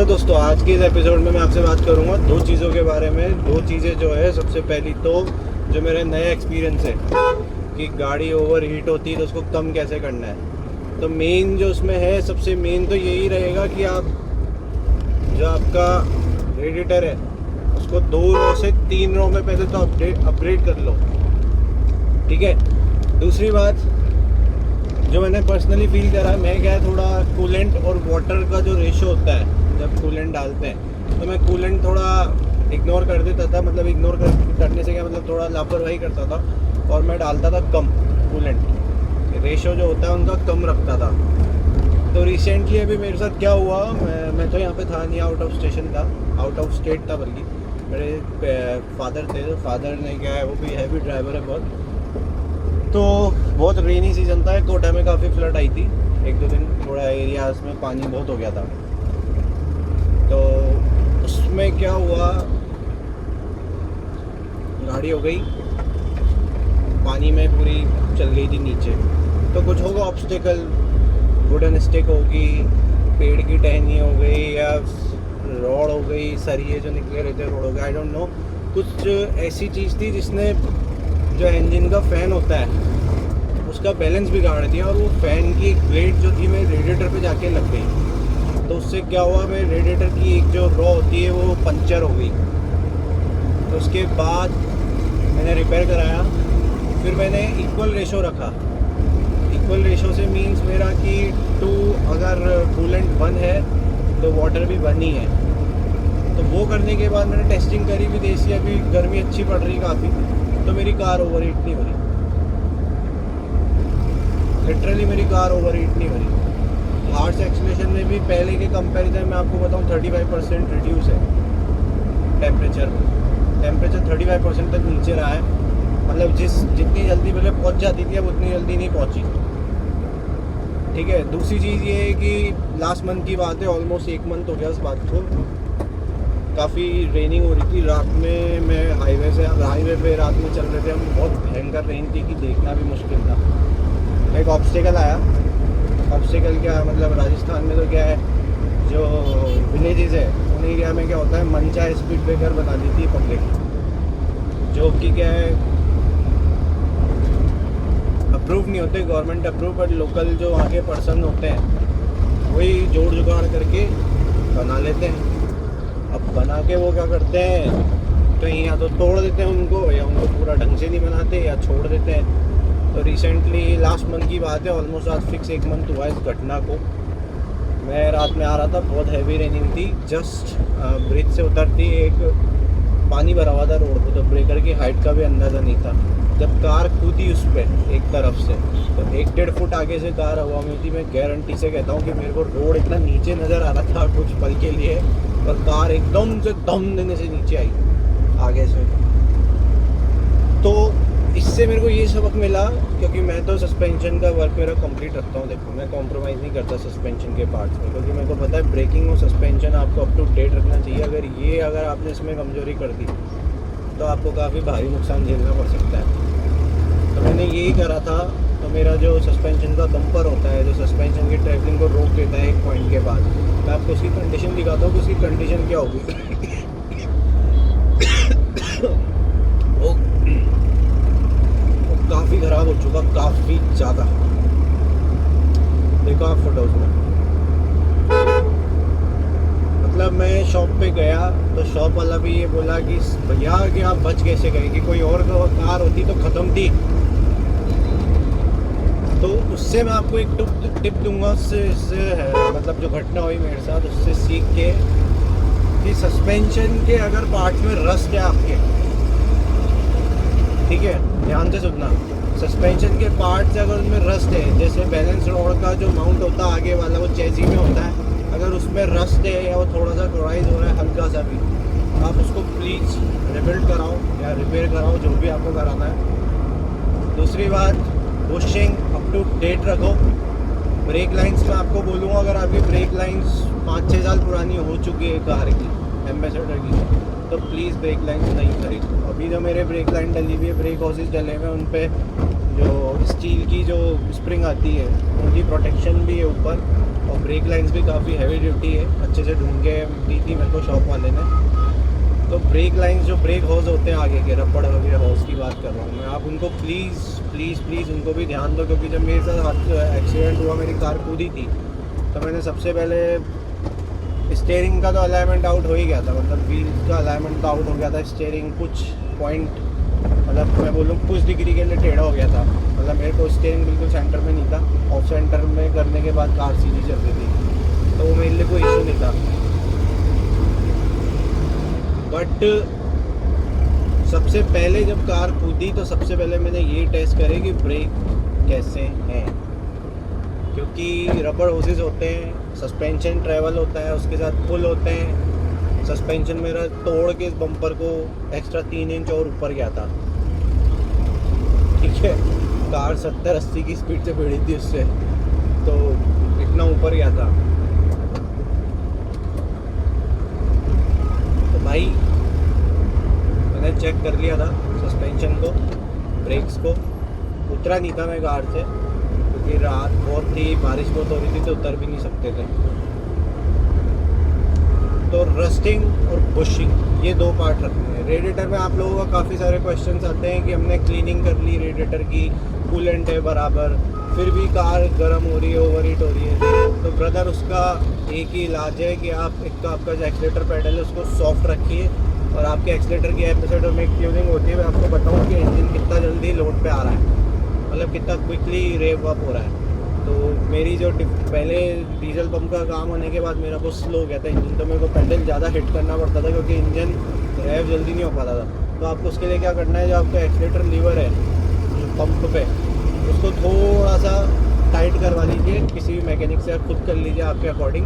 दोस्तों, आज के इस एपिसोड में मैं आपसे बात करूंगा दो चीज़ों के बारे में। दो चीज़ें जो है, सबसे पहली तो जो मेरे नया एक्सपीरियंस है कि गाड़ी ओवर हीट होती है तो उसको कम कैसे करना है। तो मेन जो उसमें है, सबसे मेन तो यही रहेगा कि आप जो आपका रेडिएटर है उसको 2 रो से 3 रो में पहले तो अपग्रेड कर लो, ठीक है। दूसरी बात जो मैंने पर्सनली फील करा, मैं क्या है, थोड़ा कूलेंट और वाटर का जो रेशो होता है जब कूलेंट डालते हैं तो मैं कूलेंट थोड़ा इग्नोर कर देता था। मतलब इग्नोर करने से क्या मतलब, थोड़ा लापरवाही करता था और मैं डालता था कम कूलेंट। रेशो जो होता है उनका कम रखता था। तो रिसेंटली अभी मेरे साथ क्या हुआ, मैं तो यहाँ पे था नहीं, आउट ऑफ स्टेशन था, आउट ऑफ स्टेट था। बल्कि मेरे फादर थे, तो फादर ने क्या है, वो भी हैवी ड्राइवर है बहुत। तो बहुत रेनी सीजन था, कोटा में काफ़ी फ्लड आई थी। 1-2 दिन थोड़ा एरियाज में पानी बहुत हो गया था। तो उसमें क्या हुआ, गाड़ी हो गई पानी में पूरी, चल गई थी नीचे। तो कुछ होगा ऑब्स्टिकल, वुडन स्टिक होगी, पेड़ की टहनी हो गई, या रोड हो गई, सरिये जो निकले रहते रोड हो गए, आई डोंट नो। कुछ ऐसी चीज़ थी जिसने जो इंजन का फ़ैन होता है उसका बैलेंस बिगाड़ दिया, और वो फ़ैन की एक ब्लेड जो थी मेरे रेडिएटर पे जाके लग गई। तो उससे क्या हुआ, मेरे रेडिएटर की एक जो रॉ होती है वो पंचर हो गई। तो उसके बाद मैंने रिपेयर कराया, फिर मैंने इक्वल रेशो रखा। इक्वल रेशो से मीन्स मेरा कि 2 अगर कूलेंट 1 है तो वाटर भी 1 ही है। तो वो करने के बाद मैंने टेस्टिंग करी भी देसी, अभी गर्मी अच्छी पड़ रही काफ़ी, तो मेरी कार ओवर हीट नहीं हो रही। लिटरली मेरी कार ओवर हीट नहीं हो रही। हार्श एक्सीलरेशन में भी पहले के कंपैरिजन में आपको बताऊं 35% रिड्यूस है टेम्परेचर 35% तक नीचे रहा है। मतलब जितनी जल्दी पहले पहुंच जाती थी अब उतनी जल्दी नहीं पहुंची, ठीक है। दूसरी चीज़ ये है कि लास्ट मंथ की बात है, ऑलमोस्ट 1 मंथ हो गया उस बात को। काफ़ी रेनिंग हो रही थी रात में, मैं हाईवे पे रात में चल रहे थे हम, बहुत भयंकर रेन थी कि देखना भी मुश्किल था। एक ऑब्स्टिकल आया। ऑब्स्टिकल क्या मतलब, राजस्थान में तो क्या है, जो विलेजेस है उन एरिया में क्या होता है, मनचाहे स्पीड ब्रेकर बना दी थी पब्लिक, जो कि क्या है अप्रूव नहीं होते, गवर्नमेंट अप्रूव, बट लोकल जो वहाँ के पर्सन होते हैं वही जोड़ जुगाड़ करके बना लेते हैं। अब बना के वो क्या करते हैं, कहीं या तो तोड़ देते हैं उनको, या उनको पूरा ढंग से नहीं बनाते, या छोड़ देते हैं। तो रिसेंटली लास्ट मंथ की बात है, ऑलमोस्ट आज फिक्स 1 मंथ हुआ इस घटना को। मैं रात में आ रहा था, बहुत हैवी रेनिंग थी, जस्ट ब्रिज से उतरती एक पानी भरा हुआ था रोड पर, तो ब्रेकर की हाइट का भी अंदाज़ा नहीं था। जब कार कूदी उस पर एक तरफ से, तो 1-1.5 फुट आगे से कार हवा में थी। मैं गारंटी से कहता हूँ कि मेरे को रोड इतना नीचे नज़र आ रहा था कुछ पल के लिए, और कार एकदम से दम देने से नीचे आई आगे से। तो इससे मेरे को ये सबक मिला, क्योंकि मैं तो सस्पेंशन का वर्क मेरा कंप्लीट रखता हूँ। देखो, मैं कॉम्प्रोमाइज़ नहीं करता सस्पेंशन के पार्ट्स में, क्योंकि मेरे को पता है ब्रेकिंग और सस्पेंशन आपको अप टू डेट रखना चाहिए। अगर आपने इसमें कमज़ोरी कर दी तो आपको काफ़ी भारी नुकसान झेलना पड़ सकता है। तो मैंने यही करा था। तो मेरा जो सस्पेंशन का बम्पर होता है, जो सस्पेंशन की ट्रैवलिंग को रोक देता है एक पॉइंट के बाद, मैं आपको उसकी कंडीशन दिखाता हूँ कि उसकी कंडीशन क्या होगी। काफ़ी ख़राब हो चुका, काफ़ी ज़्यादा। देखो आप फोटोज में, मतलब मैं शॉप पे गया तो शॉप वाला भी ये बोला कि भैया कि आप बच कैसे गए, कि कोई और कार होती तो ख़त्म थी। तो उससे मैं आपको एक टिप दूंगा, उससे मतलब जो घटना हुई मेरे साथ, उससे सीख के कि सस्पेंशन के अगर पार्ट्स में रस्ट है आपके, ठीक है, ध्यान से सुनना, सस्पेंशन के पार्ट्स अगर उनमें रस्ट है, जैसे बैलेंस रोड का जो माउंट होता है आगे वाला, वो चेजी में होता है, अगर उसमें रस्ट है या वो थोड़ा सा क्लोराइज हो रहा है हल्का सा भी, आप उसको प्लीज़ रिबिल्ड कराओ या रिपेयर कराओ, जो भी आपको कराना है। दूसरी बात, बुशिंग अप टू डेट रखो। ब्रेक लाइंस में आपको बोलूँगा, अगर आपकी ब्रेक लाइंस 5-6 साल पुरानी हो चुकी है कार की, एम्बेसडर की, तो प्लीज़ ब्रेक लाइंस नहीं खरीदो। अभी जो मेरे ब्रेक लाइन डली हुई है, ब्रेक हॉसेस डले हुए हैं, उन पर जो स्टील की जो स्प्रिंग आती है उनकी प्रोटेक्शन भी है ऊपर, और ब्रेक लाइंस भी काफ़ी हैवी ड्यूटी है, अच्छे से ढूंढ के दी थी मेरे को शॉप वाले ने। तो ब्रेक लाइंस जो ब्रेक हॉर्स होते हैं आगे के रबड़ वगैरह हॉर्स की बात कर रहा हूँ मैं, आप उनको प्लीज़ प्लीज़ प्लीज़ उनको भी ध्यान दो, क्योंकि जब मेरे साथ एक्सीडेंट हुआ, मेरी कार कूदी थी, तो मैंने सबसे पहले स्टीयरिंग का तो अलाइनमेंट आउट हो ही गया था, मतलब व्हील का अलाइनमेंट तो आउट हो गया था, स्टीयरिंग कुछ पॉइंट मतलब मैं बोलूँ कुछ डिग्री के लिए टेढ़ा हो गया था, मतलब मेरे को स्टीयरिंग बिल्कुल सेंटर में नहीं था, ऑफ सेंटर में करने के बाद कार सीधी चल रही थी, तो वो मेरे लिए कोई इशू नहीं था। बट सबसे पहले जब कार कूदी तो सबसे पहले मैंने ये टेस्ट करे कि ब्रेक कैसे हैं, क्योंकि रबड़ होसेस होते हैं, सस्पेंशन ट्रैवल होता है, उसके साथ पुल होते हैं। सस्पेंशन मेरा तोड़ के इस बम्पर को एक्स्ट्रा 3 इंच और ऊपर गया था, ठीक है, कार 70-80 की स्पीड से भिड़ी थी उससे, तो इतना ऊपर गया था। तो भाई मैंने चेक कर लिया था सस्पेंशन को, ब्रेक्स को, उतरा नहीं था मैं कार से, क्योंकि रात बहुत थी, बारिश बहुत हो रही थी, तो उतर भी नहीं सकते थे। तो रस्टिंग और बुशिंग ये 2 पार्ट रखते हैं। रेडिएटर में आप लोगों का काफ़ी सारे क्वेश्चंस आते हैं कि हमने क्लीनिंग कर ली रेडिएटर की, कूलेंट है बराबर, फिर भी कार गर्म हो रही है, ओवर हीट हो रही है, तो ब्रदर उसका एक ही इलाज है कि आप एक तो आपका जो एक्सीलेटर पेडल है उसको सॉफ्ट रखिए, और आपके एक्सीलेटर की एपिसोड में एक ट्यूनिंग होती है, मैं आपको बताऊँ कि इंजन कितना जल्दी लोड पे आ रहा है, मतलब कितना क्विकली रेव अप हो रहा है। तो मेरी जो पहले डीजल पंप का काम होने के बाद मेरा बहुत स्लो हो गया था इंजन, तो मेरे को पेडल ज़्यादा हिट करना पड़ता था, क्योंकि इंजन रेव जल्दी नहीं हो पाता था। तो आपको उसके लिए क्या करना है, जो आपका एक्सीलेटर लीवर है जो पंप पे, उसको थोड़ा सा टाइट करवा लीजिए किसी भी मैकेनिक से, आप खुद कर लीजिए आपके अकॉर्डिंग,